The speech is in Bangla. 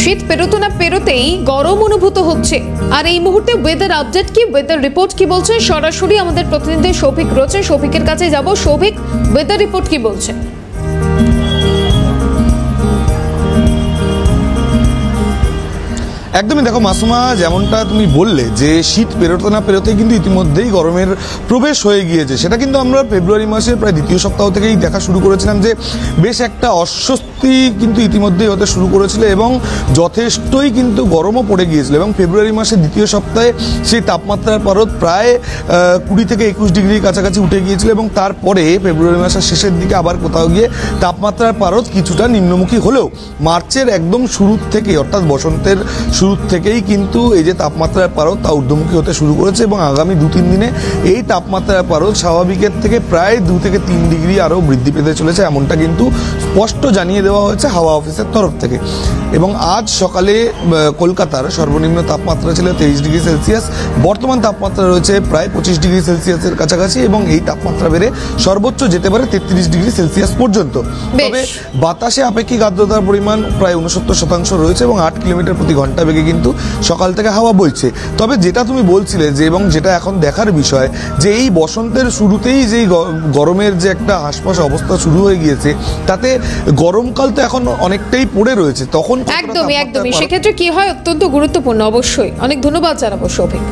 শীত পেরোতে না পেরোতেই গরম অনুভূত হচ্ছে। আর এই মুহূর্তে ওয়েদার আপডেট কি, ওয়েদার রিপোর্ট কি বলছে, সরাসরি আমাদের প্রতিনিধি শফিক রয়েছে, শফিকের কাছে যাব। শফিক, ওয়েদার রিপোর্ট কি বলছে? একদমই দেখো মাসুমা, যেমনটা তুমি বললে যে শীত পেরোতে না পেরোতেই কিন্তু ইতিমধ্যেই গরমের প্রবেশ হয়ে গিয়েছে। সেটা কিন্তু আমরা ফেব্রুয়ারি মাসের প্রায় দ্বিতীয় সপ্তাহ থেকেই দেখা শুরু করেছিলাম যে বেশ একটা অস্বস্তি কিন্তু ইতিমধ্যেই হতে শুরু করেছিল এবং যথেষ্টই কিন্তু গরমও পড়ে গিয়েছিল। এবং ফেব্রুয়ারি মাসের দ্বিতীয় সপ্তাহে সেই তাপমাত্রার পারদ প্রায় 20 থেকে 21 ডিগ্রির কাছাকাছি উঠে গিয়েছিল এবং তারপরে ফেব্রুয়ারি মাসের শেষের দিকে আবার কোথাও গিয়ে তাপমাত্রার পারদ কিছুটা নিম্নমুখী হলেও মার্চের একদম শুরুর থেকে, অর্থাৎ বসন্তের শুরু থেকেই কিন্তু এই যে তাপমাত্রার পারদ তা ঊর্ধ্বমুখী হতে শুরু করেছে এবং আগামী 2-3 দিনে এই তাপমাত্রার পারদ স্বাভাবিকের থেকে প্রায় 2 থেকে 3 ডিগ্রি আরও বৃদ্ধি পেতে চলেছে, এমনটা কিন্তু স্পষ্ট জানিয়ে দেওয়া হয়েছে হাওয়া অফিসের তরফ থেকে। এবং আজ সকালে কলকাতার সর্বনিম্ন তাপমাত্রা ছিল 23 ডিগ্রি সেলসিয়াস, বর্তমান তাপমাত্রা রয়েছে প্রায় 25 ডিগ্রি সেলসিয়াসের কাছাকাছি এবং এই তাপমাত্রা বেড়ে সর্বোচ্চ যেতে পারে 33 ডিগ্রি সেলসিয়াস পর্যন্ত। তবে বাতাসে আপেক্ষিক আর্দ্রতার পরিমাণ প্রায় 69% রয়েছে এবং 8 কিলোমিটার প্রতি ঘন্টা বেগে কিন্তু সকাল থেকে হাওয়া বইছে। তবে যেটা তুমি বলছিলে যে, এবং যেটা এখন দেখার বিষয়, যে এই বসন্তের শুরুতেই যেই গরমের যে একটা হাসপাস অবস্থা শুরু হয়ে গিয়েছে, তাতে গরমকাল তো এখন অনেকটাই পড়ে রয়েছে। তখন একদমই সেক্ষেত্রে কি হয় অত্যন্ত গুরুত্বপূর্ণ। অবশ্যই অনেক ধন্যবাদ জানাবো শফিক।